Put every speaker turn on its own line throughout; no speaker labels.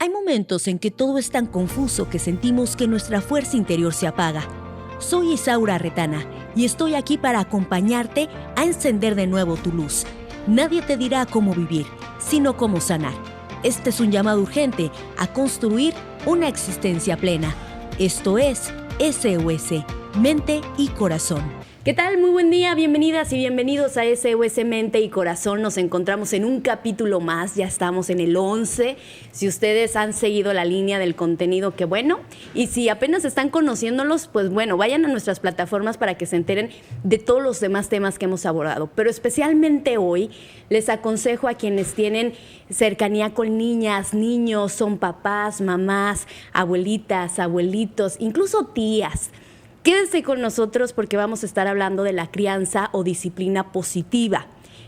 Hay momentos en que todo es tan confuso que sentimos que nuestra fuerza interior se apaga. Soy Isaura Retana y estoy aquí para acompañarte a encender de nuevo tu luz. Nadie te dirá cómo vivir, sino cómo sanar. Este es un llamado urgente a construir una existencia plena. Esto es SOS, Mente y Corazón. ¿Qué tal? Muy buen día, bienvenidas y bienvenidos a SOS Mente y Corazón. Nos encontramos en un capítulo más, ya estamos en el 11. Si ustedes han seguido la línea del contenido, qué bueno. Y si apenas están conociéndolos, pues bueno, vayan a nuestras plataformas para que se enteren de todos los demás temas que hemos abordado. Pero especialmente hoy les aconsejo a quienes tienen cercanía con niñas, niños, son papás, mamás, abuelitas, abuelitos, incluso tías. Quédense con nosotros porque vamos a estar hablando de la crianza o disciplina positiva.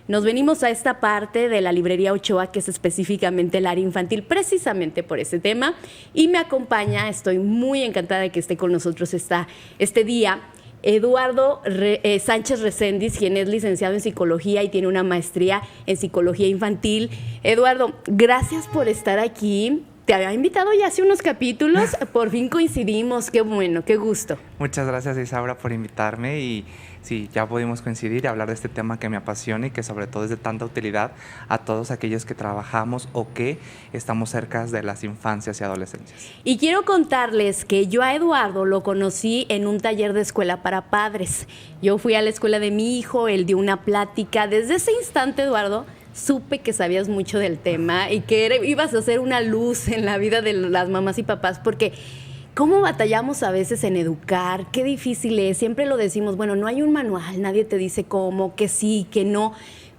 Nos venimos a esta parte de la librería Ochoa, que es específicamente el área infantil, precisamente por ese tema. Y me acompaña, estoy muy encantada de que esté con nosotros este día, Eduardo Sánchez Reséndiz, quien es licenciado en psicología y tiene una maestría en psicología infantil. Eduardo, gracias por estar aquí. Te había invitado ya hace unos capítulos, por fin coincidimos, qué bueno, qué gusto.
Muchas gracias, Isaura, por invitarme y sí, ya pudimos coincidir y hablar de este tema que me apasiona y que sobre todo es de tanta utilidad a todos aquellos que trabajamos o que estamos cerca de las infancias y adolescencias.
Y quiero contarles que yo a Eduardo lo conocí en un taller de escuela para padres. Yo fui a la escuela de mi hijo, él dio una plática. Desde ese instante, Eduardo, supe que sabías mucho del tema y que ibas a ser una luz en la vida de las mamás y papás, porque cómo batallamos a veces en educar, qué difícil es, siempre lo decimos, bueno, no hay un manual, nadie te dice cómo, que sí, que no,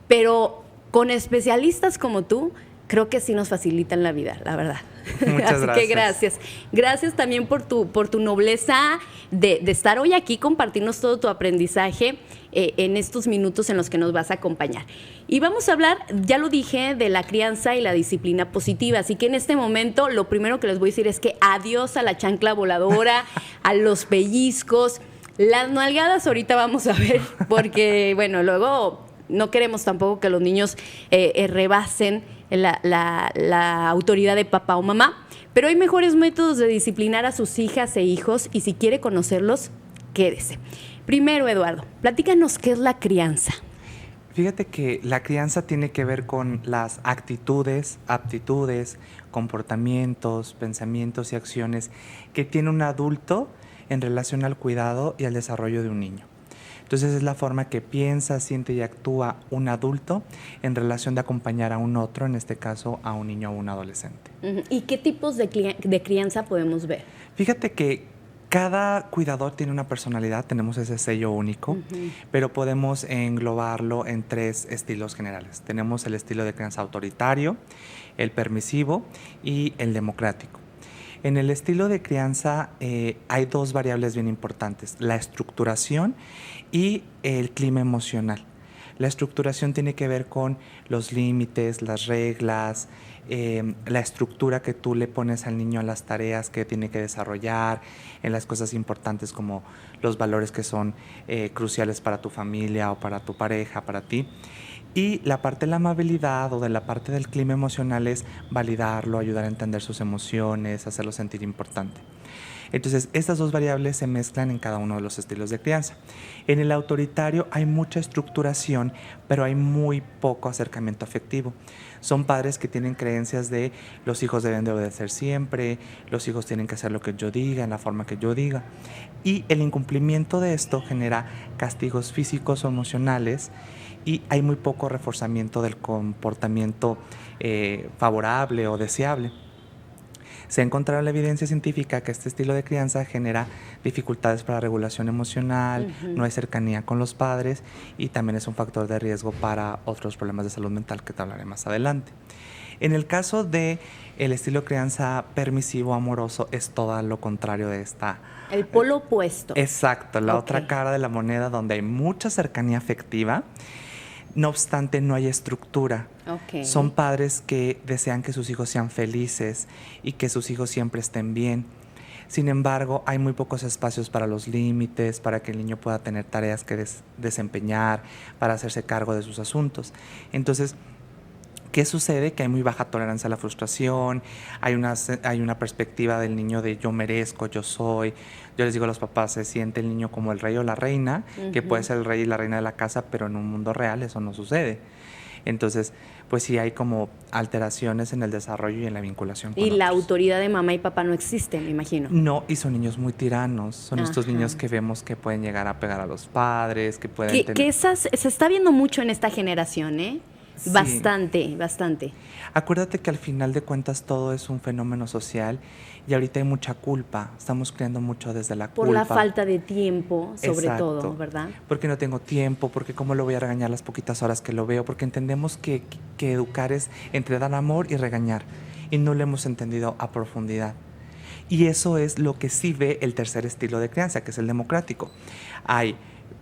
pero con especialistas como tú, creo que sí nos facilitan la vida, la verdad.
Muchas
Así
gracias.
que gracias. Gracias también por tu nobleza de estar hoy aquí, compartirnos todo tu aprendizaje en estos minutos en los que nos vas a acompañar. Y vamos a hablar, ya lo dije, de la crianza y la disciplina positiva. Así que en este momento lo primero que les voy a decir es que adiós a la chancla voladora, a los pellizcos. Las nalgadas ahorita vamos a ver, porque bueno, luego no queremos tampoco que los niños rebasen la autoridad de papá o mamá, pero hay mejores métodos de disciplinar a sus hijas e hijos y si quiere conocerlos, quédese. Primero, Eduardo, platícanos qué es la crianza.
Fíjate que la crianza tiene que ver con las actitudes, aptitudes, comportamientos, pensamientos y acciones que tiene un adulto en relación al cuidado y al desarrollo de un niño. Entonces es la forma que piensa, siente y actúa un adulto en relación de acompañar a un otro, en este caso a un niño o un adolescente.
¿Y qué tipos de crianza podemos ver?
Fíjate que cada cuidador tiene una personalidad, tenemos ese sello único, pero podemos englobarlo en tres estilos generales. Tenemos el estilo de crianza autoritario, el permisivo y el democrático. En el estilo de crianza hay dos variables bien importantes, la estructuración y el clima emocional. La estructuración tiene que ver con los límites, las reglas, la estructura que tú le pones al niño a las tareas que tiene que desarrollar, en las cosas importantes como los valores que son cruciales para tu familia o para tu pareja, para ti. Y la parte de la amabilidad o de la parte del clima emocional es validarlo, ayudar a entender sus emociones, hacerlo sentir importante. Entonces, estas dos variables se mezclan en cada uno de los estilos de crianza. En el autoritario hay mucha estructuración, pero hay muy poco acercamiento afectivo. Son padres que tienen creencias de los hijos deben de obedecer siempre, los hijos tienen que hacer lo que yo diga, en la forma que yo diga. Y el incumplimiento de esto genera castigos físicos o emocionales y hay muy poco reforzamiento del comportamiento favorable o deseable. Se ha encontrado en la evidencia científica que este estilo de crianza genera dificultades para la regulación emocional, no hay cercanía con los padres y también es un factor de riesgo para otros problemas de salud mental que te hablaré más adelante. En el caso de el estilo de crianza permisivo, amoroso, es todo lo contrario de esta.
El polo opuesto.
Exacto, la otra cara de la moneda donde hay mucha cercanía afectiva. No obstante, no hay estructura.
Okay.
Son padres que desean que sus hijos sean felices y que sus hijos siempre estén bien. Sin embargo, hay muy pocos espacios para los límites, para que el niño pueda tener tareas que desempeñar, para hacerse cargo de sus asuntos. Entonces, ¿Qué sucede? Que hay muy baja tolerancia a la frustración, hay una perspectiva del niño de yo merezco, yo soy. Yo les digo a los papás, se siente el niño como el rey o la reina, que puede ser el rey y la reina de la casa, pero en un mundo real eso no sucede. Entonces, pues sí hay como alteraciones en el desarrollo y en la vinculación con
Y la
otros.
autoridad de mamá y papá no existe, me imagino.
No, y son niños muy tiranos, son estos niños que vemos que pueden llegar a pegar a los padres, que pueden
Que se está viendo mucho en esta generación, ¿eh?
Sí.
Bastante.
Acuérdate que al final de cuentas todo es un fenómeno social y ahorita hay mucha culpa. Estamos creando mucho desde la
Por
culpa.
la falta de tiempo, sobre
Exacto.
todo, ¿verdad?
Porque no tengo tiempo, porque cómo lo voy a regañar las poquitas horas que lo veo, porque entendemos que educar es entre dar amor y regañar y no lo hemos entendido a profundidad. Y eso es lo que sí ve el tercer estilo de crianza, que es el democrático. Hay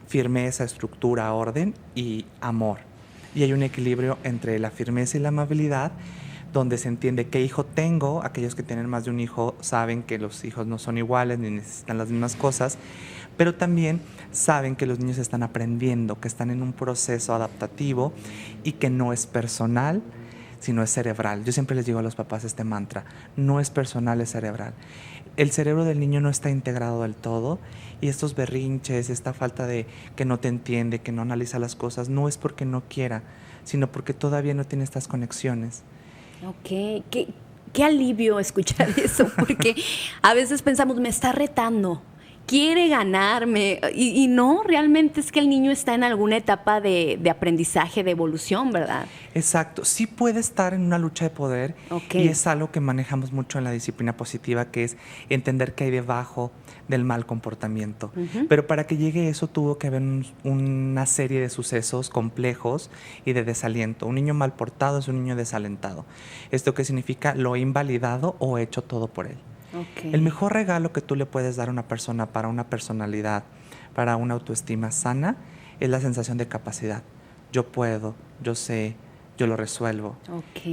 firmeza, estructura, orden y amor. Y hay un equilibrio entre la firmeza y la amabilidad, donde se entiende qué hijo tengo. Aquellos que tienen más de un hijo saben que los hijos no son iguales ni necesitan las mismas cosas, pero también saben que los niños están aprendiendo, que están en un proceso adaptativo y que no es personal, sino es cerebral. Yo siempre les digo a los papás este mantra: no es personal, es cerebral. El cerebro del niño no está integrado del todo y estos berrinches, esta falta de que no te entiende, que no analiza las cosas, no es porque no quiera, sino porque todavía no tiene estas conexiones.
Ok, qué alivio escuchar eso, porque a veces pensamos, me está retando, quiere ganarme, y no, realmente es que el niño está en alguna etapa de aprendizaje, de evolución, ¿verdad?
Exacto, sí puede estar en una lucha de poder, y es algo que manejamos mucho en la disciplina positiva, que es entender qué hay debajo del mal comportamiento. Pero para que llegue eso tuvo que haber una serie de sucesos complejos y de desaliento. Un niño mal portado es un niño desalentado. ¿Esto qué significa? Lo he invalidado o he hecho todo por él. El mejor regalo que tú le puedes dar a una persona para una personalidad, para una autoestima sana, es la sensación de capacidad. Yo puedo, yo sé, yo lo resuelvo.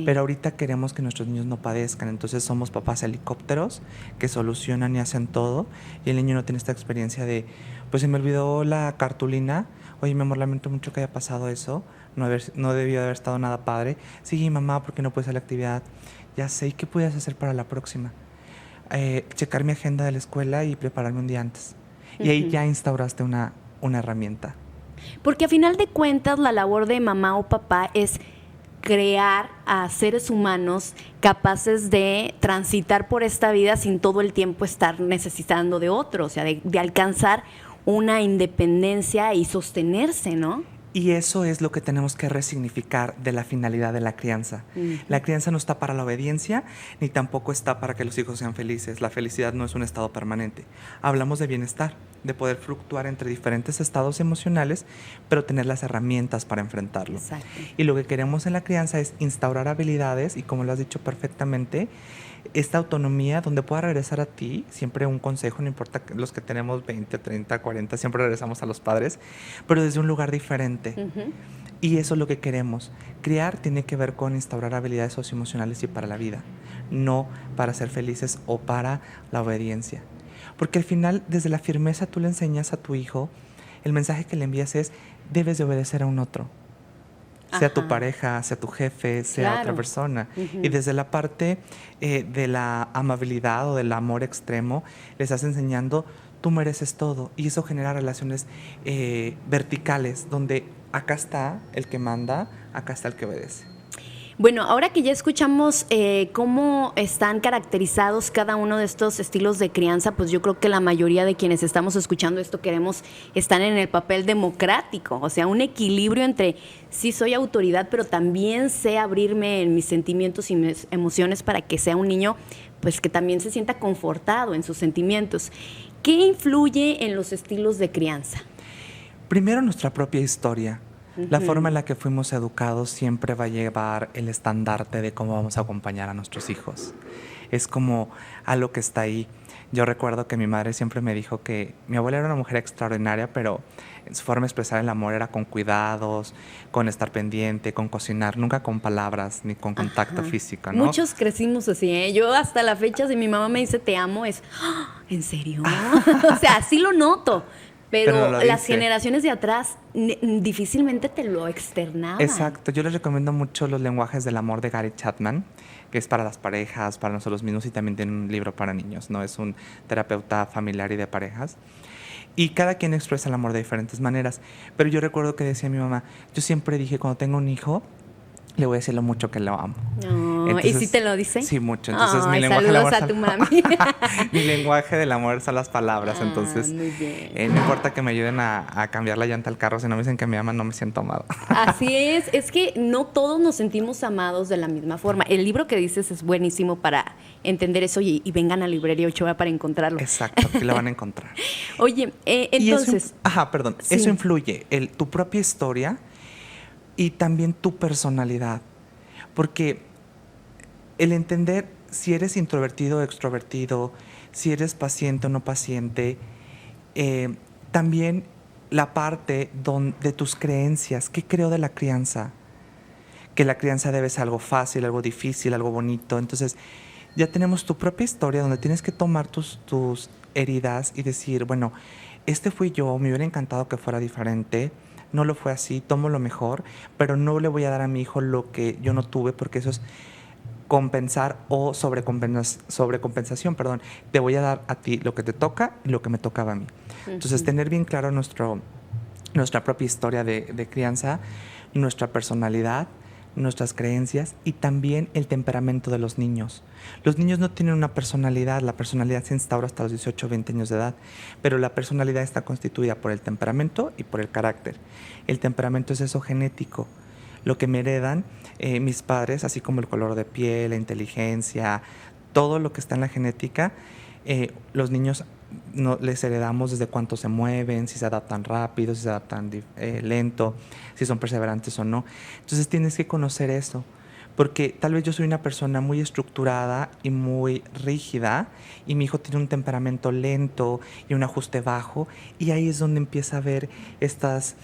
Pero ahorita queremos que nuestros niños no padezcan, entonces somos papás helicópteros que solucionan y hacen todo, y el niño no tiene esta experiencia de, pues se me olvidó la cartulina, oye mi amor, lamento mucho que haya pasado eso, no debió de haber estado nada padre. Sí, mamá, ¿por qué no puedes hacer la actividad? Ya sé, ¿y qué puedes hacer para la próxima? Checar mi agenda de la escuela y prepararme un día antes. Y ahí ya instauraste una herramienta.
Porque a final de cuentas la labor de mamá o papá es crear a seres humanos capaces de transitar por esta vida sin todo el tiempo estar necesitando de otro, o sea, de alcanzar una independencia y sostenerse, ¿no?
Y eso es lo que tenemos que resignificar de la finalidad de la crianza. La crianza no está para la obediencia, ni tampoco está para que los hijos sean felices. La felicidad no es un estado permanente. Hablamos de bienestar, de poder fluctuar entre diferentes estados emocionales, pero tener las herramientas para enfrentarlo.
Exacto.
Y lo que queremos en la crianza es instaurar habilidades, y como lo has dicho perfectamente, esta autonomía donde pueda regresar a ti, siempre un consejo, no importa los que tenemos 20, 30, 40, siempre regresamos a los padres, pero desde un lugar diferente. Y eso es lo que queremos. Criar tiene que ver con instaurar habilidades socioemocionales y para la vida, no para ser felices o para la obediencia. Porque al final, desde la firmeza, tú le enseñas a tu hijo, el mensaje que le envías es, debes de obedecer a un otro. Sea tu pareja, sea tu jefe, sea otra persona. Y desde la parte de la amabilidad o del amor extremo, les estás enseñando, tú mereces todo. Y eso genera relaciones verticales, donde acá está el que manda, acá está el que obedece.
Bueno, ahora que ya escuchamos cómo están caracterizados cada uno de estos estilos de crianza, pues yo creo que la mayoría de quienes estamos escuchando esto queremos estar en el papel democrático, o sea, un equilibrio entre sí soy autoridad, pero también sé abrirme en mis sentimientos y mis emociones para que sea un niño pues que también se sienta confortado en sus sentimientos. ¿Qué influye en los estilos de crianza?
Primero, nuestra propia historia. La forma en la que fuimos educados siempre va a llevar el estandarte de cómo vamos a acompañar a nuestros hijos. Es como algo que está ahí. Yo recuerdo que mi madre siempre me dijo que mi abuela era una mujer extraordinaria, pero su forma de expresar el amor era con cuidados, con estar pendiente, con cocinar, nunca con palabras ni con contacto físico, ¿no?
Muchos crecimos así, ¿eh? Yo hasta la fecha, si mi mamá me dice te amo, es, ¿en serio? O sea, así lo noto. Pero
no lo
las
dice.
generaciones de atrás difícilmente te lo externaban.
Exacto, yo les recomiendo mucho Los lenguajes del amor de Gary Chapman, que es para las parejas, para nosotros mismos, y también tiene un libro para niños, ¿no? Es un terapeuta familiar y de parejas. Y cada quien expresa el amor de diferentes maneras. Pero yo recuerdo que decía mi mamá, yo siempre dije, cuando tengo un hijo, le voy a decir lo mucho que lo amo.
Oh, ¿y sí te lo dice?
Sí, mucho. Entonces,
Ay,
mi lenguaje del amor
saludos a tu mami.
mi lenguaje del amor son las palabras. Entonces,
muy bien.
no importa que me ayuden a cambiar la llanta al carro, si no me dicen que me aman, no me siento amado.
Así es que no todos nos sentimos amados de la misma forma. El libro que dices es buenísimo para entender eso y vengan a Librería Ochoa para encontrarlo.
Exacto, aquí lo van a encontrar.
Oye, entonces...
Sí. Eso influye, tu propia historia y también tu personalidad. Porque el entender si eres introvertido o extrovertido, si eres paciente o no paciente, también la parte de tus creencias. ¿Qué creo de la crianza? Que la crianza debe ser algo fácil, algo difícil, algo bonito. Entonces, ya tenemos tu propia historia donde tienes que tomar tus heridas y decir, bueno, este fui yo, me hubiera encantado que fuera diferente. No lo fue así, tomo lo mejor, pero no le voy a dar a mi hijo lo que yo no tuve, porque eso es compensar o sobrecompensación, perdón. Te voy a dar a ti lo que te toca y lo que me tocaba a mí. Entonces, tener bien claro nuestra propia historia de crianza, nuestra personalidad, nuestras creencias y también el temperamento de los niños. Los niños no tienen una personalidad, la personalidad se instaura hasta los 18 o 20 años de edad, pero la personalidad está constituida por el temperamento y por el carácter. El temperamento es eso genético, lo que me heredan mis padres, así como el color de piel, la inteligencia, todo lo que está en la genética. Los niños no les heredamos desde cuánto se mueven, si se adaptan rápido, si se adaptan lento, si son perseverantes o no. Entonces tienes que conocer eso, porque tal vez yo soy una persona muy estructurada y muy rígida y mi hijo tiene un temperamento lento y un ajuste bajo, y ahí es donde empieza a haber estas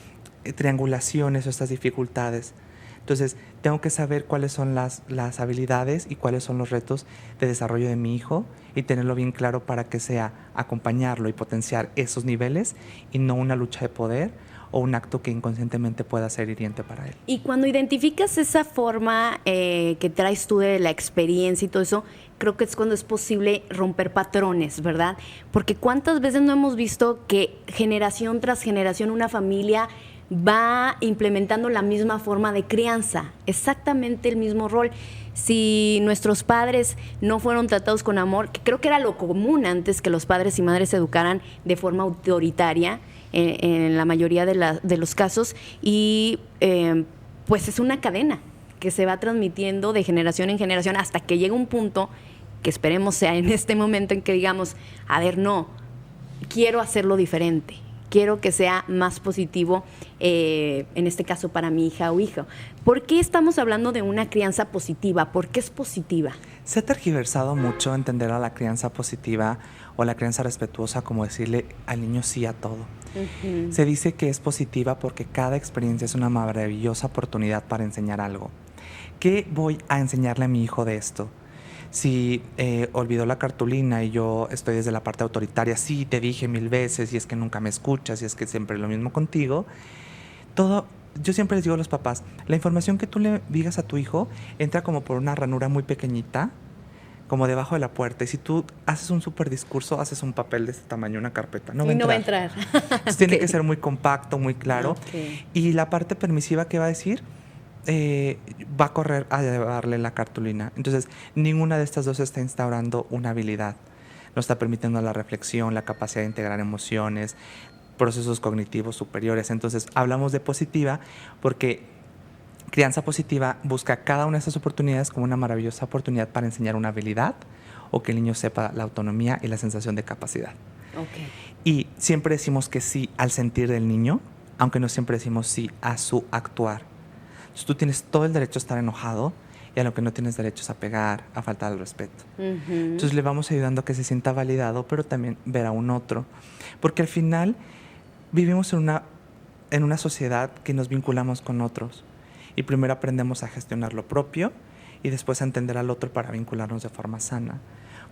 triangulaciones o estas dificultades. Entonces, tengo que saber cuáles son las habilidades y cuáles son los retos de desarrollo de mi hijo y tenerlo bien claro para que sea acompañarlo y potenciar esos niveles y no una lucha de poder o un acto que inconscientemente pueda ser hiriente para él.
Y cuando identificas esa forma que traes tú de la experiencia y todo eso, creo que es cuando es posible romper patrones, ¿verdad? Porque cuántas veces no hemos visto que generación tras generación una familia va implementando la misma forma de crianza, exactamente el mismo rol. Si nuestros padres no fueron tratados con amor, que creo que era lo común antes, que los padres y madres se educaran de forma autoritaria en la mayoría de los casos, y pues es una cadena que se va transmitiendo de generación en generación hasta que llega un punto que esperemos sea en este momento en que digamos, a ver, no, quiero hacerlo diferente. Quiero que sea más positivo, en este caso para mi hija o hijo. ¿Por qué estamos hablando de una crianza positiva? ¿Por qué es positiva?
Se ha tergiversado mucho entender a la crianza positiva o la crianza respetuosa como decirle al niño sí a todo. Uh-huh. Se dice que es positiva porque cada experiencia es una maravillosa oportunidad para enseñar algo. ¿Qué voy a enseñarle a mi hijo de esto? Si olvidó la cartulina y yo estoy desde la parte autoritaria, sí, te dije 1000 veces, y es que nunca me escuchas, y es que siempre es lo mismo contigo. Yo siempre les digo a los papás, la información que tú le digas a tu hijo entra como por una ranura muy pequeñita, como debajo de la puerta, y si tú haces un súper discurso, haces un papel de este tamaño, una carpeta, no va a entrar. Entonces tiene que ser muy compacto, muy claro. Okay. Y la parte permisiva, ¿qué va a decir? Va a correr a llevarle la cartulina. Entonces, ninguna de estas dos está instaurando una habilidad. No está permitiendo la reflexión, la capacidad de integrar emociones, procesos cognitivos superiores. Entonces, hablamos de positiva porque crianza positiva busca cada una de estas oportunidades como una maravillosa oportunidad para enseñar una habilidad o que el niño sepa la autonomía y la sensación de capacidad. Okay. Y siempre decimos que sí al sentir del niño, aunque no siempre decimos sí a su actuar. Entonces, tú tienes todo el derecho a estar enojado y a lo que no tienes derecho es a pegar, a faltar al respeto. Uh-huh. Entonces le vamos ayudando a que se sienta validado, pero también ver a un otro. Porque al final vivimos en una sociedad que nos vinculamos con otros. Y primero aprendemos a gestionar lo propio y después a entender al otro para vincularnos de forma sana.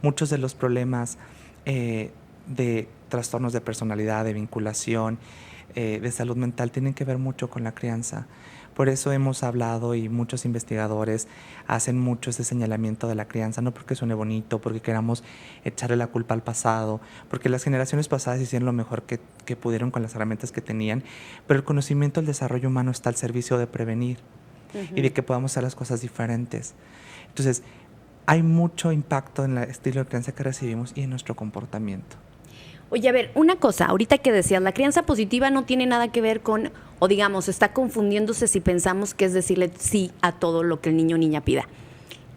Muchos de los problemas de trastornos de personalidad, de vinculación, de salud mental, tienen que ver mucho con la crianza. Por eso hemos hablado y muchos investigadores hacen mucho ese señalamiento de la crianza, no porque suene bonito, porque queramos echarle la culpa al pasado, porque las generaciones pasadas hicieron lo mejor que pudieron con las herramientas que tenían, pero el conocimiento del desarrollo humano está al servicio de prevenir y de que podamos hacer las cosas diferentes. Entonces, hay mucho impacto en el estilo de crianza que recibimos y en nuestro comportamiento.
Oye, a ver, una cosa, ahorita que decías, la crianza positiva no tiene nada que ver con, o digamos, está confundiéndose si pensamos que es decirle sí a todo lo que el niño o niña pida.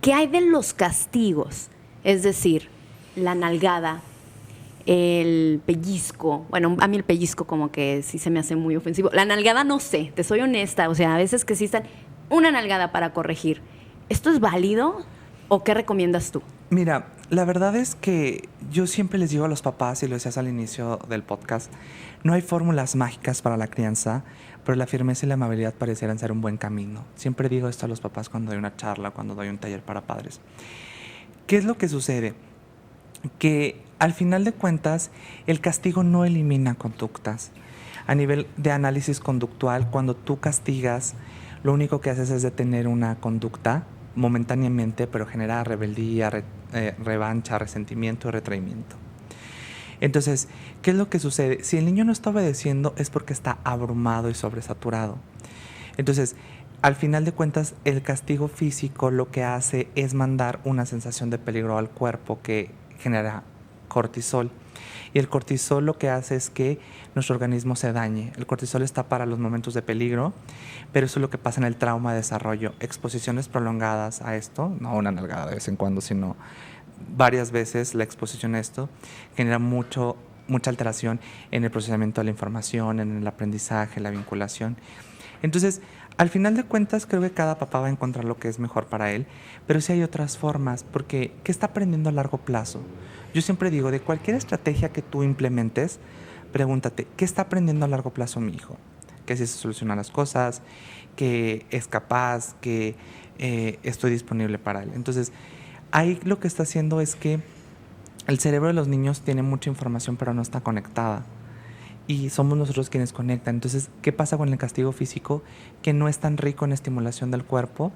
¿Qué hay de los castigos? Es decir, la nalgada, el pellizco. Bueno, a mí el pellizco como que sí se me hace muy ofensivo. La nalgada no sé, te soy honesta, o sea, a veces que sí están una nalgada para corregir. ¿Esto es válido o qué recomiendas tú?
Mira, la verdad es que yo siempre les digo a los papás, y lo decías al inicio del podcast, no hay fórmulas mágicas para la crianza, pero la firmeza y la amabilidad parecieran ser un buen camino. Siempre digo esto a los papás cuando doy una charla, cuando doy un taller para padres. ¿Qué es lo que sucede? Que al final de cuentas, el castigo no elimina conductas. A nivel de análisis conductual, cuando tú castigas, lo único que haces es detener una conducta momentáneamente, pero genera rebeldía, revancha, resentimiento y retraimiento. Entonces, ¿qué es lo que sucede? Si el niño no está obedeciendo es porque está abrumado y sobresaturado. Entonces, al final de cuentas, el castigo físico lo que hace es mandar una sensación de peligro al cuerpo que genera cortisol. Y el cortisol lo que hace es que nuestro organismo se dañe. El cortisol está para los momentos de peligro, pero eso es lo que pasa en el trauma de desarrollo. Exposiciones prolongadas a esto, no una nalgada de vez en cuando, sino varias veces la exposición a esto, genera mucha alteración en el procesamiento de la información, en el aprendizaje, la vinculación. Entonces, al final de cuentas, creo que cada papá va a encontrar lo que es mejor para él, pero sí hay otras formas, porque ¿qué está aprendiendo a largo plazo? Yo siempre digo, de cualquier estrategia que tú implementes, pregúntate, ¿qué está aprendiendo a largo plazo mi hijo? Que si se solucionan las cosas, que es capaz, que estoy disponible para él. Entonces, ahí lo que está haciendo es que el cerebro de los niños tiene mucha información, pero no está conectada. Y somos nosotros quienes conectan. Entonces, ¿qué pasa con el castigo físico? Que no es tan rico en estimulación del cuerpo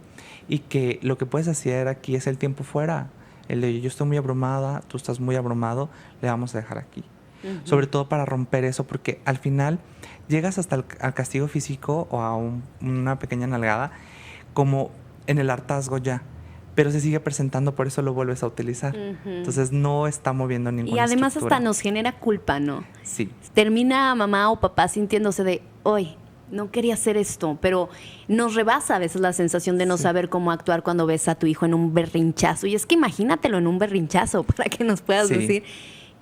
y que lo que puedes hacer aquí es el tiempo fuera. El de yo estoy muy abrumada, tú estás muy abrumado, le vamos a dejar aquí. Uh-huh. Sobre todo para romper eso, porque al final llegas hasta al castigo físico o a una pequeña nalgada como en el hartazgo ya. Pero se sigue presentando, por eso lo vuelves a utilizar. Uh-huh. Entonces no está moviendo ninguna
Y además
estructura.
hasta nos genera culpa, ¿no?
Sí.
Termina mamá o papá sintiéndose de, hoy no quería hacer esto, pero nos rebasa a veces la sensación de no saber cómo actuar cuando ves a tu hijo en un berrinchazo. Y es que imagínatelo en un berrinchazo para que nos puedas decir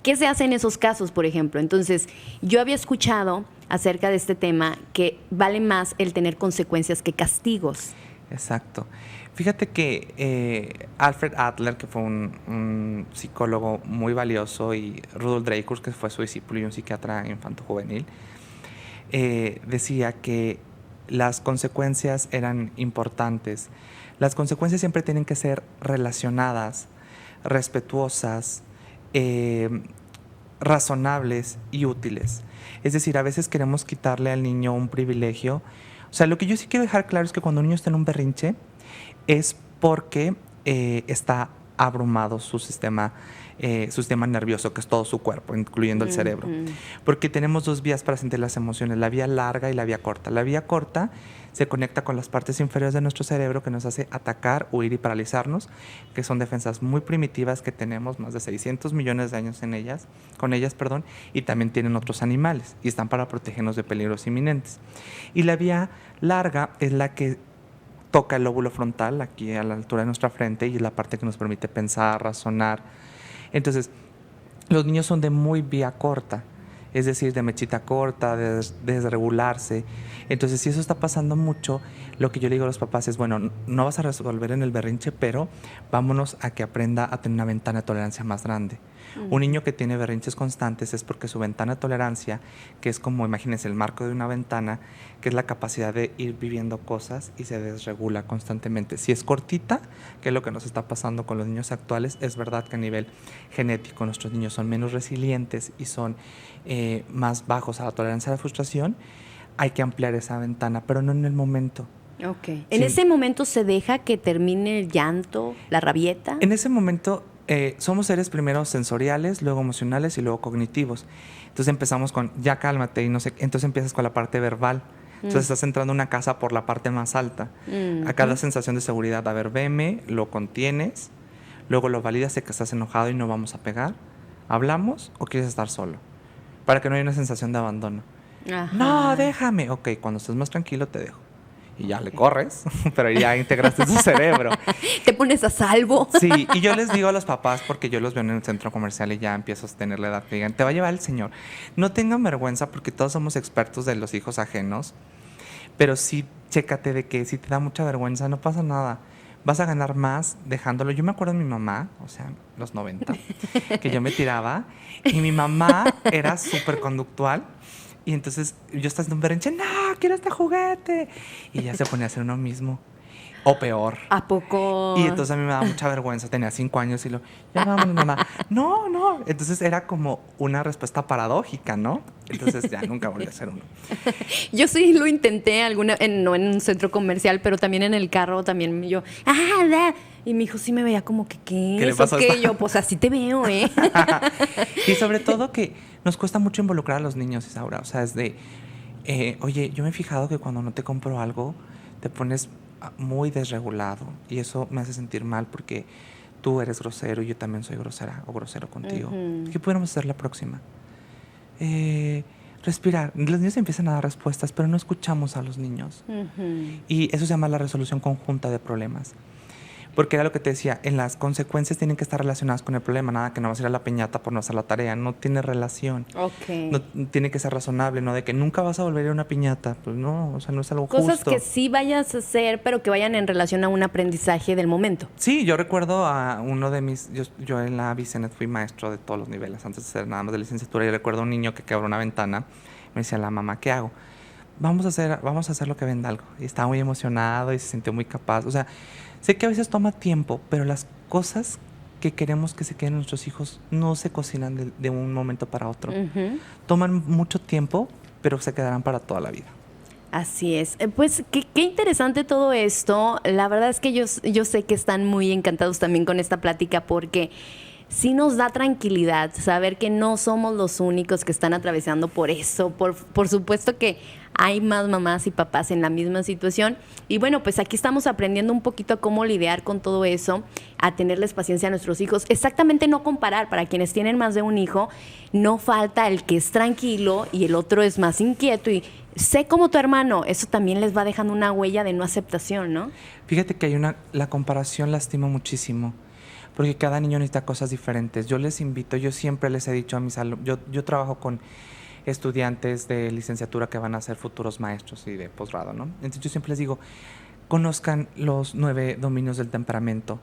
qué se hace en esos casos, por ejemplo. Entonces, yo había escuchado acerca de este tema que vale más el tener consecuencias que castigos.
Exacto. Fíjate que Alfred Adler, que fue un psicólogo muy valioso, y Rudolf Dreikurs, que fue su discípulo y un psiquiatra infanto-juvenil, decía que las consecuencias eran importantes. Las consecuencias siempre tienen que ser relacionadas, respetuosas, razonables y útiles. Es decir, a veces queremos quitarle al niño un privilegio. O sea, lo que yo sí quiero dejar claro es que cuando un niño está en un berrinche es porque está abrumado su sistema nervioso, que es todo su cuerpo, incluyendo el cerebro. Porque tenemos dos vías para sentir las emociones, la vía larga y la vía corta. La vía corta se conecta con las partes inferiores de nuestro cerebro, que nos hace atacar, huir y paralizarnos, que son defensas muy primitivas que tenemos, más de 600 millones de años con ellas, y también tienen otros animales y están para protegernos de peligros inminentes. Y la vía larga es la que toca el lóbulo frontal, aquí a la altura de nuestra frente, y es la parte que nos permite pensar, razonar. Entonces, los niños son de muy vía corta. es decir, de mechita corta, de desregularse. Entonces, si eso está pasando mucho, lo que yo le digo a los papás es, bueno, no vas a resolver en el berrinche, pero vámonos a que aprenda a tener una ventana de tolerancia más grande. Un niño que tiene berrinches constantes es porque su ventana de tolerancia, que es como, imagínense, el marco de una ventana, que es la capacidad de ir viviendo cosas y se desregula constantemente. Si es cortita, que es lo que nos está pasando con los niños actuales, es verdad que a nivel genético nuestros niños son menos resilientes y son más bajos a la tolerancia a la frustración. Hay que ampliar esa ventana, pero no en el momento.
Okay. ¿En ese momento se deja que termine el llanto, la rabieta?
En ese momento somos seres primero sensoriales, luego emocionales y luego cognitivos. Entonces empezamos con, ya cálmate, y no sé, entonces empiezas con la parte verbal. Entonces estás entrando a una casa por la parte más alta. Acá la sensación de seguridad, a ver, veme, lo contienes, luego lo validas de que estás enojado y no vamos a pegar. ¿Hablamos o quieres estar solo? Para que no haya una sensación de abandono.
Ajá.
No, déjame. Ok, cuando estés más tranquilo te dejo. Y ya le corres, pero ya integraste tu cerebro.
Te pones a salvo.
Sí, y yo les digo a los papás, porque yo los veo en el centro comercial y ya empiezo a tener la edad que digan, te va a llevar el señor. No tengan vergüenza porque todos somos expertos de los hijos ajenos, pero sí, chécate de que si te da mucha vergüenza, no pasa nada. Vas a ganar más dejándolo. Yo me acuerdo de mi mamá, o sea, los 90, que yo me tiraba y mi mamá era súper conductual. Y entonces yo estaba en un berrinche, no, quiero este juguete. Y ya se ponía a hacer uno mismo. O peor.
¿A poco?
Y entonces a mí me daba mucha vergüenza. Tenía 5 años y ya vámonos, mamá. No, no. Entonces era como una respuesta paradójica, ¿no? Entonces ya nunca volví a hacer uno.
Yo sí lo intenté no en un centro comercial, pero también en el carro, también yo, y mi hijo sí me veía como que, ¿qué
le
es?
pasó
¿O qué? Yo, pues así te veo, ¿eh?
Y sobre todo que nos cuesta mucho involucrar a los niños, Isaura. O sea, es de, oye, yo me he fijado que cuando no te compro algo, te pones muy desregulado. Y eso me hace sentir mal porque tú eres grosero y yo también soy grosera o grosero contigo. ¿Qué pudiéramos hacer la próxima? Respirar. Los niños empiezan a dar respuestas, pero no escuchamos a los niños. Y eso se llama la resolución conjunta de problemas. Porque era lo que te decía, en las consecuencias tienen que estar relacionadas con el problema, nada que no vas a ir a la piñata por no hacer la tarea, no tiene relación.
Okay.
No, tiene que ser razonable, no de que nunca vas a volver a ir a una piñata, pues no, o sea, no es algo
Cosas
justo.
que sí vayas a hacer, pero que vayan en relación a un aprendizaje del momento.
Sí, yo recuerdo a uno de mis, yo en la Bicenet fui maestro de todos los niveles, antes de ser nada más de licenciatura, y recuerdo a un niño que quebró una ventana, me decía la mamá, ¿qué hago? Vamos a hacer lo que venda algo. Y estaba muy emocionado y se sintió muy capaz, o sea, sé que a veces toma tiempo, pero las cosas que queremos que se queden nuestros hijos no se cocinan de un momento para otro. Toman mucho tiempo, pero se quedarán para toda la vida.
Así es. Pues qué interesante todo esto. La verdad es que yo sé que están muy encantados también con esta plática porque sí nos da tranquilidad saber que no somos los únicos que están atravesando por eso. Por supuesto que hay más mamás y papás en la misma situación. Y bueno, pues aquí estamos aprendiendo un poquito a cómo lidiar con todo eso, a tenerles paciencia a nuestros hijos. Exactamente, no comparar. Para quienes tienen más de un hijo, no falta el que es tranquilo y el otro es más inquieto. Y sé como tu hermano, eso también les va dejando una huella de no aceptación, ¿no?
Fíjate que la comparación lastima muchísimo. Porque cada niño necesita cosas diferentes. Yo les invito, yo siempre les he dicho a mis alumnos, yo trabajo con estudiantes de licenciatura que van a ser futuros maestros y de posgrado, ¿no? Entonces yo siempre les digo, conozcan los 9 dominios del temperamento.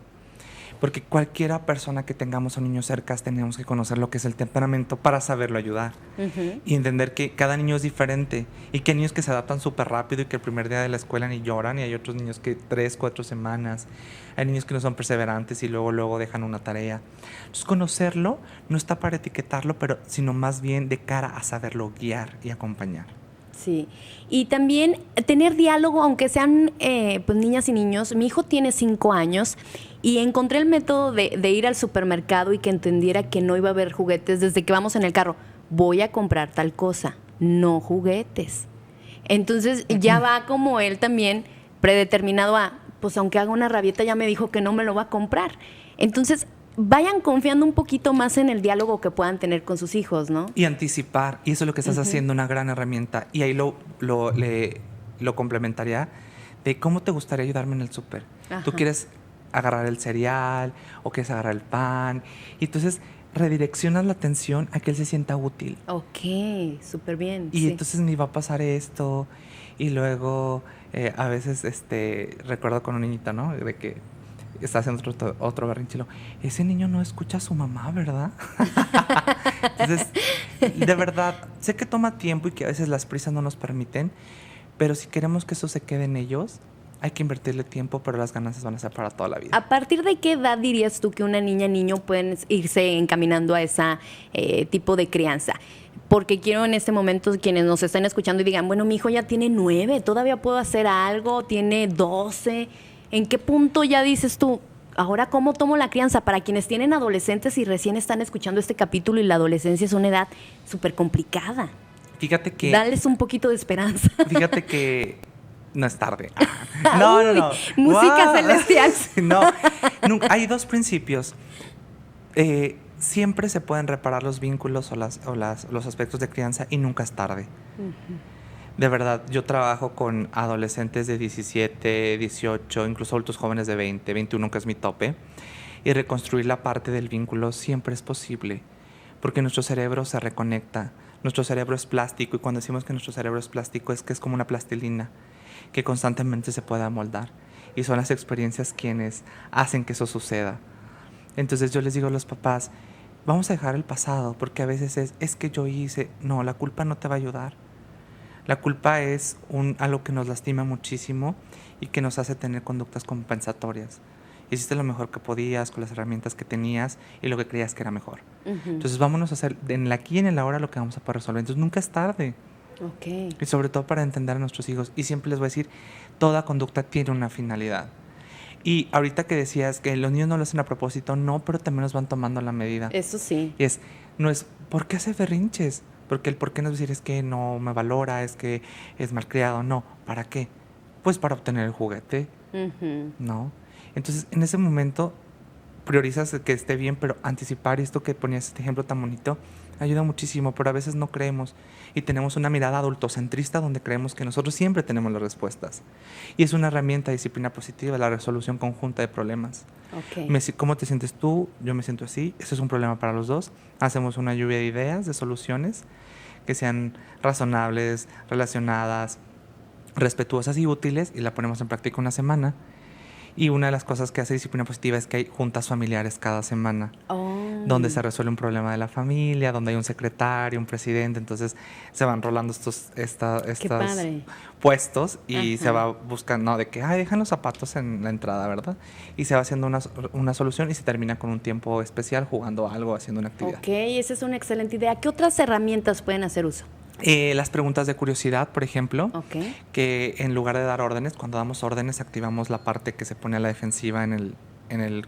Porque cualquiera persona que tengamos a un niño cerca tenemos que conocer lo que es el temperamento para saberlo ayudar. Y entender que cada niño es diferente y que hay niños que se adaptan súper rápido y que el primer día de la escuela ni lloran y hay otros niños que 3, 4 semanas. Hay niños que no son perseverantes y luego dejan una tarea. Entonces conocerlo no está para etiquetarlo, sino más bien de cara a saberlo guiar y acompañar.
Sí, y también tener diálogo, aunque sean pues niñas y niños. Mi hijo tiene 5 años y encontré el método de ir al supermercado y que entendiera que no iba a haber juguetes desde que vamos en el carro. Voy a comprar tal cosa, no juguetes. Entonces ya va como él también predeterminado a, pues aunque haga una rabieta ya me dijo que no me lo va a comprar. Entonces vayan confiando un poquito más en el diálogo que puedan tener con sus hijos, ¿no?
Y anticipar, y eso es lo que estás haciendo, una gran herramienta. Y ahí lo complementaría de cómo te gustaría ayudarme en el súper. Tú quieres agarrar el cereal o quieres agarrar el pan. Y entonces redireccionas la atención a que él se sienta útil.
Ok, súper bien.
Y
sí.
entonces me va a pasar esto. Y luego a veces recuerdo con un niñito, ¿no? De que está haciendo otro berrinche. Ese niño no escucha a su mamá, ¿verdad? Entonces, de verdad, sé que toma tiempo y que a veces las prisas no nos permiten, pero si queremos que eso se quede en ellos, hay que invertirle tiempo, pero las ganancias van a ser para toda la vida.
¿A partir de qué edad dirías tú que una niño pueden irse encaminando a ese tipo de crianza? Porque quiero en este momento quienes nos estén escuchando y digan, bueno, mi hijo ya tiene 9, todavía puedo hacer algo, tiene 12. ¿En qué punto ya dices tú, ahora cómo tomo la crianza? Para quienes tienen adolescentes y recién están escuchando este capítulo y la adolescencia es una edad súper complicada.
Fíjate que...
Dales un poquito de esperanza.
Fíjate que no es tarde. No.
Música celestial.
No, nunca. Hay dos principios. Siempre se pueden reparar los vínculos o los aspectos de crianza y nunca es tarde. Uh-huh. De verdad, yo trabajo con adolescentes de 17, 18, incluso adultos jóvenes de 20, 21, que es mi tope. Y reconstruir la parte del vínculo siempre es posible, porque nuestro cerebro se reconecta. Nuestro cerebro es plástico, y cuando decimos que nuestro cerebro es plástico es que es como una plastilina que constantemente se puede amoldar. Y son las experiencias quienes hacen que eso suceda. Entonces yo les digo a los papás, vamos a dejar el pasado, porque a veces es que yo hice. No, la culpa no te va a ayudar. La culpa es algo que nos lastima muchísimo y que nos hace tener conductas compensatorias. Hiciste lo mejor que podías con las herramientas que tenías y lo que creías que era mejor. Uh-huh. Entonces vámonos a hacer en el aquí y en el ahora lo que vamos a poder resolver. Entonces nunca es tarde.
Okay.
Y sobre todo para entender a nuestros hijos. Y siempre les voy a decir, toda conducta tiene una finalidad. Y ahorita que decías que los niños no lo hacen a propósito, no, pero también nos van tomando la medida.
Eso sí.
Y no es, ¿por qué hace berrinches? Porque el por qué no es decir es que no me valora, es que es malcriado. No, ¿para qué? Pues para obtener el juguete. Uh-huh. ¿No? Entonces, en ese momento, priorizas que esté bien, pero anticipar esto que ponías, este ejemplo tan bonito, ayuda muchísimo, pero a veces no creemos y tenemos una mirada adultocentrista donde creemos que nosotros siempre tenemos las respuestas. Y es una herramienta de disciplina positiva, la resolución conjunta de problemas.
Okay.
¿Cómo te sientes tú? Yo me siento así. Ese es un problema para los dos. Hacemos una lluvia de ideas, de soluciones que sean razonables, relacionadas, respetuosas y útiles, y la ponemos en práctica una semana. Y una de las cosas que hace disciplina positiva es que hay juntas familiares cada semana, donde se resuelve un problema de la familia, donde hay un secretario, un presidente. Entonces se van rolando estos puestos y se va buscando, no, de que dejan los zapatos en la entrada, ¿verdad? Y se va haciendo una solución y se termina con un tiempo especial jugando algo, haciendo una actividad.
Ok, esa es una excelente idea. ¿Qué otras herramientas pueden hacer uso?
Las preguntas de curiosidad, por ejemplo, que en lugar de dar órdenes, cuando damos órdenes activamos la parte que se pone a la defensiva en el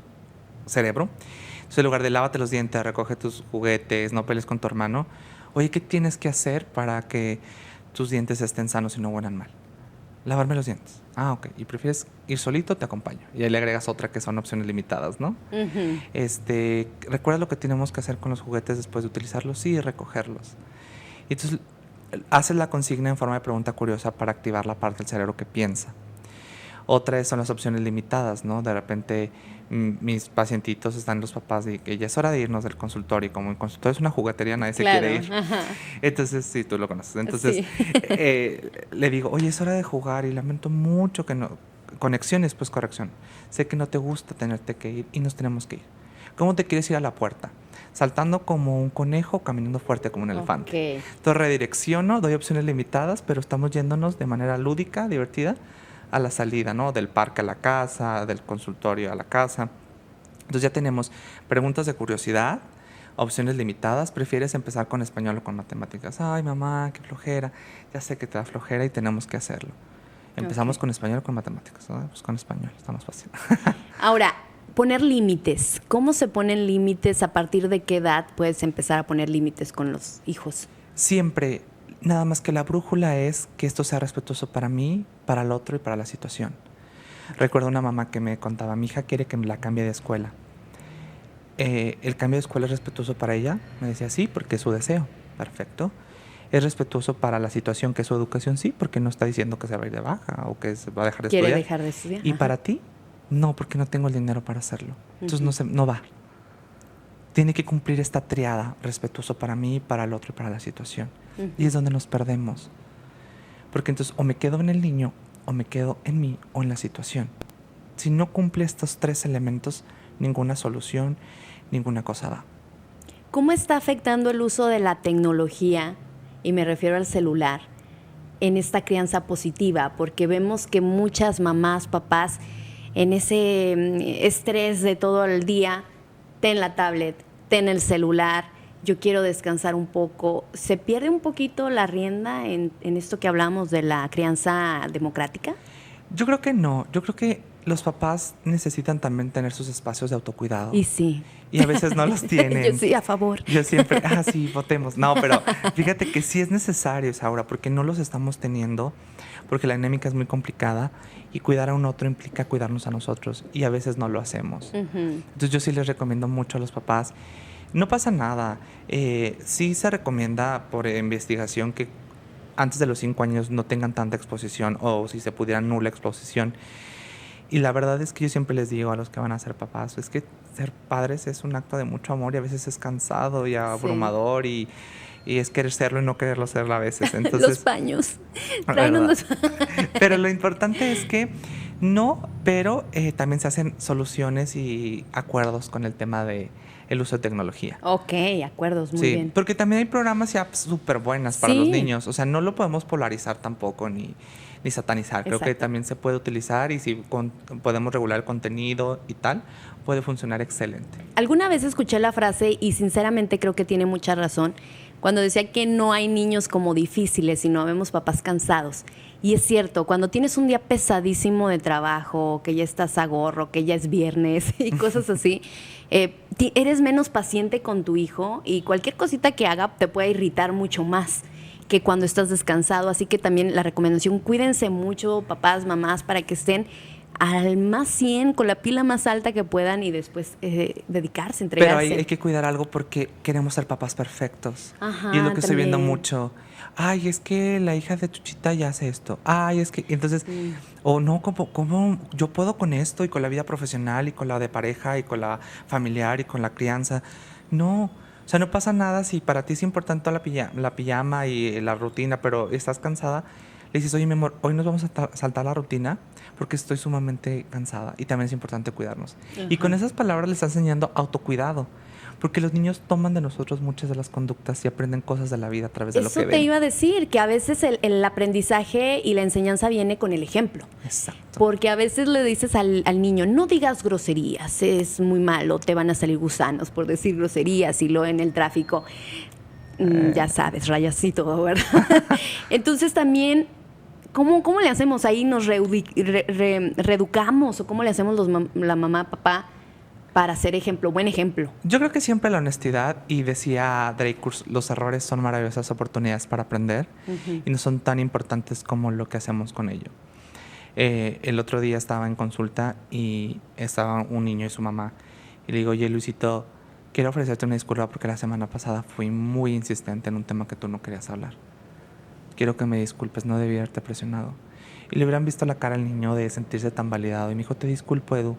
cerebro. Entonces, en lugar de lávate los dientes, recoge tus juguetes, no pelees con tu hermano, oye, ¿qué tienes que hacer para que tus dientes estén sanos y no huelan mal? Lavarme los dientes. Ok. ¿Y prefieres ir solito? Te acompaño. Y ahí le agregas otra que son opciones limitadas, ¿no? Uh-huh. ¿Recuerdas lo que tenemos que hacer con los juguetes después de utilizarlos? Sí, recogerlos. Y entonces haces la consigna en forma de pregunta curiosa para activar la parte del cerebro que piensa. Otra son las opciones limitadas, ¿no? De repente mis pacientitos están los papás de que ya es hora de irnos del consultorio, y como el consultorio es una juguetería, nadie se quiere ir. Ajá. Entonces, sí, tú lo conoces. Entonces, le digo, oye, es hora de jugar y lamento mucho que no... Conexiones, pues corrección. Sé que no te gusta tenerte que ir y nos tenemos que ir. ¿Cómo te quieres ir a la puerta? Saltando como un conejo, caminando fuerte como un elefante. Entonces redirecciono, doy opciones limitadas, pero estamos yéndonos de manera lúdica, divertida, a la salida, ¿no? Del parque a la casa, del consultorio a la casa. Entonces ya tenemos preguntas de curiosidad, opciones limitadas. ¿Prefieres empezar con español o con matemáticas? Ay, mamá, qué flojera. Ya sé que te da flojera y tenemos que hacerlo. ¿Empezamos con español o con matemáticas? ¿No? Pues con español, está más fácil.
Ahora, poner límites. ¿Cómo se ponen límites? ¿A partir de qué edad puedes empezar a poner límites con los hijos?
Siempre, nada más que la brújula es que esto sea respetuoso para mí, para el otro y para la situación. Recuerdo una mamá que me contaba, mi hija quiere que me la cambie de escuela. ¿El cambio de escuela es respetuoso para ella? Me decía, sí, porque es su deseo. Perfecto. ¿Es respetuoso para la situación que es su educación? Sí, porque no está diciendo que se va a ir de baja o que se va a dejar de estudiar.
Quiere dejar de estudiar.
¿Y para ti? No, porque no tengo el dinero para hacerlo. Entonces no va. tiene que cumplir esta triada, respetuoso para mí, para el otro y para la situación. Y es donde nos perdemos. Porque entonces o me quedo en el niño, o me quedo en mí, o en la situación. Si no cumple estos 3 elementos, ninguna solución, ninguna cosa da.
¿Cómo está afectando el uso de la tecnología, y me refiero al celular, en esta crianza positiva? Porque vemos que muchas mamás, papás, en ese estrés de todo el día, ten la tablet, ten el celular, yo quiero descansar un poco. ¿Se pierde un poquito la rienda en esto que hablamos de la crianza democrática?
Yo creo que no. Yo creo que los papás necesitan también tener sus espacios de autocuidado.
Y sí.
Y a veces no los tienen.
Yo sí, a favor.
Yo siempre, sí, votemos. No, pero fíjate que sí es necesario, Isaura, porque no los estamos teniendo, porque la dinámica es muy complicada y cuidar a un otro implica cuidarnos a nosotros y a veces no lo hacemos. Entonces yo sí les recomiendo mucho a los papás. No pasa nada. Sí se recomienda por investigación que antes de los 5 años no tengan tanta exposición o si se pudiera nula exposición. Y la verdad es que yo siempre les digo a los que van a ser papás, es que ser padres es un acto de mucho amor y a veces es cansado y abrumador y es querer serlo y no quererlo ser a veces. Entonces,
los paños.
Pero lo importante es que pero también se hacen soluciones y acuerdos con el tema de el uso de tecnología.
Ok, acuerdos, muy bien.
Porque también hay programas ya súper buenas para los niños. O sea, no lo podemos polarizar tampoco ni satanizar. Creo que también se puede utilizar y si podemos regular el contenido y tal, puede funcionar excelente.
Alguna vez escuché la frase y sinceramente creo que tiene mucha razón cuando decía que no hay niños como difíciles, sino vemos papás cansados. Y es cierto, cuando tienes un día pesadísimo de trabajo, que ya estás a gorro, que ya es viernes y cosas así, eres menos paciente con tu hijo y cualquier cosita que haga te puede irritar mucho más que cuando estás descansado. Así que también la recomendación, cuídense mucho, papás, mamás, para que estén al más 100, con la pila más alta que puedan y después dedicarse, entregarse.
Pero hay que cuidar algo porque queremos ser papás perfectos.
Ajá,
y es lo que estoy
también.
viendo mucho. Ay, es que la hija de Chuchita ya hace esto. Ay, es que... Entonces, o no, ¿cómo yo puedo con esto y con la vida profesional y con la de pareja y con la familiar y con la crianza? No, o sea, no pasa nada si para ti es importante la pijama y la rutina, pero estás cansada. Le dices, oye, mi amor, hoy nos vamos a saltar la rutina porque estoy sumamente cansada y también es importante cuidarnos. Y con esas palabras le estás enseñando autocuidado, porque los niños toman de nosotros muchas de las conductas y aprenden cosas de la vida a través de lo que ven.
Eso te iba a decir, que a veces el aprendizaje y la enseñanza viene con el ejemplo.
Exacto.
Porque a veces le dices al niño, no digas groserías, es muy malo, te van a salir gusanos por decir groserías y lo en el tráfico. Ya sabes, rayas y todo, ¿verdad? Entonces también, ¿cómo le hacemos ahí? ¿Nos reeducamos? ¿O cómo le hacemos la mamá, papá, para ser ejemplo, buen ejemplo?
Yo creo que siempre la honestidad, y decía Drake, los errores son maravillosas oportunidades para aprender y no son tan importantes como lo que hacemos con ello. El otro día estaba en consulta y estaba un niño y su mamá y le digo, oye, Luisito, quiero ofrecerte una disculpa porque la semana pasada fui muy insistente en un tema que tú no querías hablar. Quiero que me disculpes, no debí haberte presionado. Y le hubieran visto la cara al niño de sentirse tan validado. Y me dijo, te disculpo, Edu.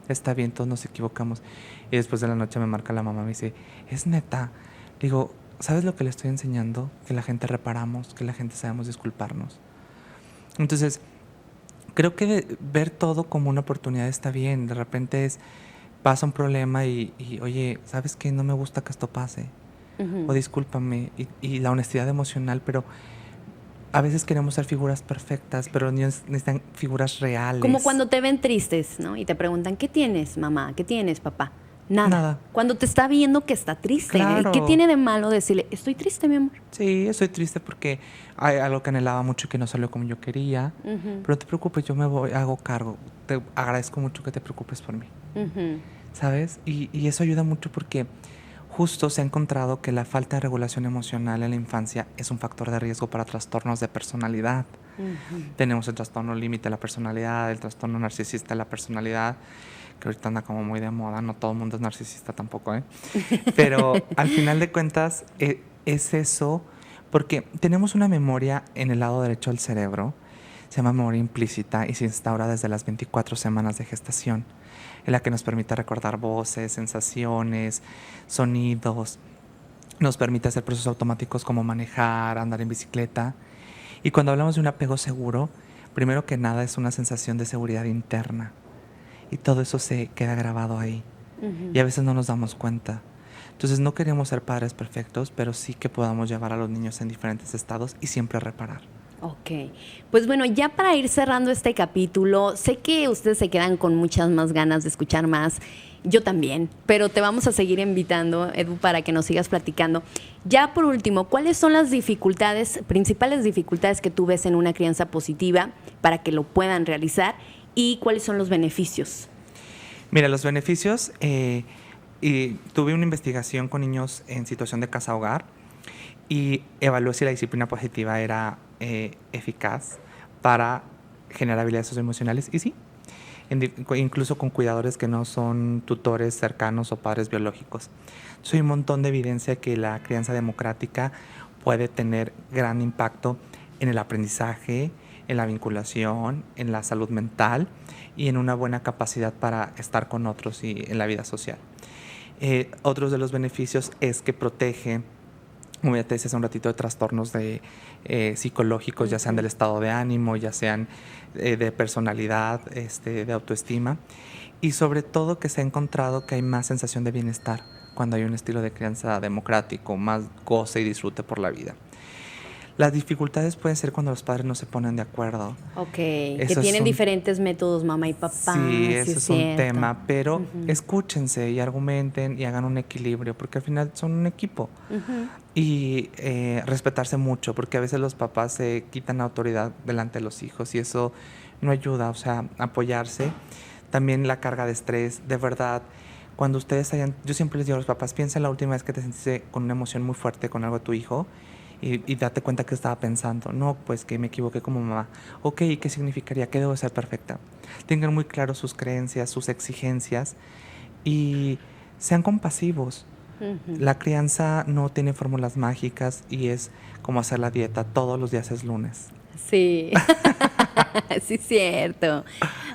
Está bien, todos nos equivocamos. Y después de la noche me marca la mamá y me dice, es neta. Le digo, ¿sabes lo que le estoy enseñando? Que la gente reparamos, que la gente sabemos disculparnos. Entonces, creo que ver todo como una oportunidad está bien. De repente pasa un problema y oye, ¿sabes qué? No me gusta que esto pase. O discúlpame. Y la honestidad emocional, pero... A veces queremos ser figuras perfectas, pero los niños necesitan figuras reales.
Como cuando te ven tristes, ¿no? Y te preguntan, ¿qué tienes, mamá? ¿Qué tienes, papá? Nada. Cuando te está viendo que está triste.
Claro.
¿Qué tiene de malo decirle, estoy triste, mi amor?
Sí, estoy triste porque hay algo que anhelaba mucho y que no salió como yo quería. Pero no te preocupes, yo me voy, hago cargo. Te agradezco mucho que te preocupes por mí. ¿Sabes? Y eso ayuda mucho porque... Justo se ha encontrado que la falta de regulación emocional en la infancia es un factor de riesgo para trastornos de personalidad. Tenemos el trastorno límite de la personalidad, el trastorno narcisista de la personalidad, que ahorita anda como muy de moda, no todo el mundo es narcisista tampoco, ¿eh? Pero al final de cuentas es eso, porque tenemos una memoria en el lado derecho del cerebro, se llama memoria implícita y se instaura desde las 24 semanas de gestación. en la que nos permite recordar voces, sensaciones, sonidos, nos permite hacer procesos automáticos como manejar, andar en bicicleta. Y cuando hablamos de un apego seguro, primero que nada es una sensación de seguridad interna. Y todo eso se queda grabado ahí. Uh-huh. Y a veces no nos damos cuenta. Entonces no queremos ser padres perfectos, pero sí que podamos llevar a los niños en diferentes estados y siempre reparar.
Ok, pues bueno, ya para ir cerrando este capítulo, sé que ustedes se quedan con muchas más ganas de escuchar más, yo también, pero te vamos a seguir invitando, Edu, para que nos sigas platicando. Ya por último, ¿cuáles son las principales dificultades que tú ves en una crianza positiva para que lo puedan realizar y cuáles son los beneficios?
Mira, los beneficios, y tuve una investigación con niños en situación de casa-hogar y evalué si la disciplina positiva era eficaz para generar habilidades socioemocionales, y sí, incluso con cuidadores que no son tutores cercanos o padres biológicos. Entonces, hay un montón de evidencia que la crianza democrática puede tener gran impacto en el aprendizaje, en la vinculación, en la salud mental y en una buena capacidad para estar con otros y en la vida social. Otros de los beneficios es que protege, como ya te decía hace un ratito, de trastornos psicológicos, ya sean del estado de ánimo, ya sean de personalidad, de autoestima, y sobre todo que se ha encontrado que hay más sensación de bienestar cuando hay un estilo de crianza democrático, más goce y disfrute por la vida. Las dificultades pueden ser cuando los padres no se ponen de acuerdo.
Ok, que tienen diferentes métodos, mamá y papá.
Sí, eso es un tema, pero escúchense y argumenten y hagan un equilibrio, porque al final son un equipo. Y respetarse mucho, porque a veces los papás se quitan autoridad delante de los hijos y eso no ayuda, o sea, apoyarse. También la carga de estrés, de verdad, cuando ustedes yo siempre les digo a los papás, piensa en la última vez que te sentiste con una emoción muy fuerte con algo de tu hijo, y date cuenta que estaba pensando. No, pues que me equivoqué como mamá. Ok, ¿qué significaría? ¿Qué debo ser perfecta? Tengan muy claro sus creencias, sus exigencias y sean compasivos. La crianza no tiene fórmulas mágicas y es como hacer la dieta. Todos los días es lunes.
Sí, sí es cierto.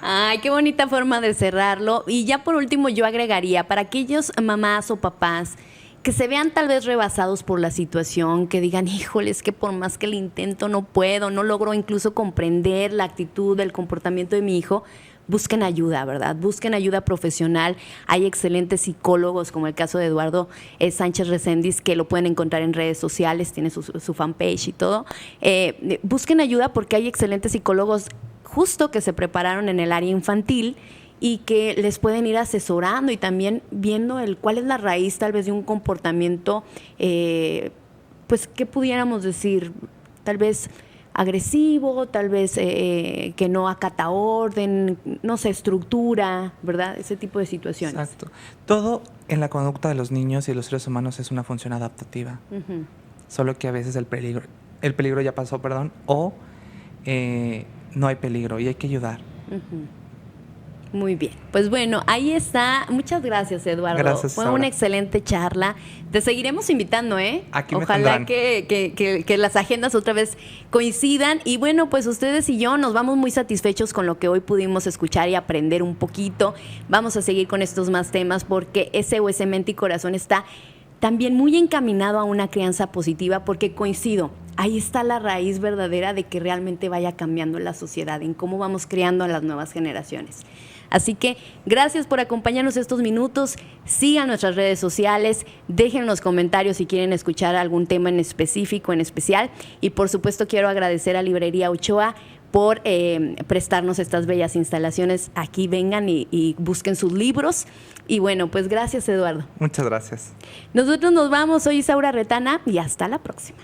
Ay, qué bonita forma de cerrarlo. Y ya por último yo agregaría, para aquellos mamás o papás que se vean tal vez rebasados por la situación, que digan, híjole, es que por más que lo intento no puedo, no logro incluso comprender la actitud, el comportamiento de mi hijo, busquen ayuda, ¿verdad? Busquen ayuda profesional. Hay excelentes psicólogos, como el caso de Eduardo Sánchez Reséndiz, que lo pueden encontrar en redes sociales, tiene su fanpage y todo. Busquen ayuda porque hay excelentes psicólogos justo que se prepararon en el área infantil y que les pueden ir asesorando y también viendo cuál es la raíz tal vez de un comportamiento, pues, ¿qué pudiéramos decir? Tal vez agresivo, tal vez que no acata orden, no sé, estructura, ¿verdad? Ese tipo de situaciones.
Exacto. Todo en la conducta de los niños y de los seres humanos es una función adaptativa. Solo que a veces el peligro ya pasó, o no hay peligro y hay que ayudar.
Muy bien, pues bueno, ahí está. Muchas gracias, Eduardo.
Gracias,
fue
Saura.
Una excelente charla. Te seguiremos invitando, ¿eh?
Aquí me
Ojalá
tendrán.
que las agendas otra vez coincidan. Y bueno, pues ustedes y yo nos vamos muy satisfechos con lo que hoy pudimos escuchar y aprender un poquito. Vamos a seguir con estos más temas porque SOS Mente y Corazón está también muy encaminado a una crianza positiva, porque coincido, ahí está la raíz verdadera de que realmente vaya cambiando la sociedad, en cómo vamos creando a las nuevas generaciones. Así que gracias por acompañarnos estos minutos. Sigan nuestras redes sociales, dejen los comentarios si quieren escuchar algún tema en específico, en especial. Y por supuesto quiero agradecer a Librería Ochoa por prestarnos estas bellas instalaciones. Aquí vengan y busquen sus libros. Y bueno, pues gracias, Eduardo.
Muchas gracias.
Nosotros nos vamos. Soy Isaura Retana y hasta la próxima.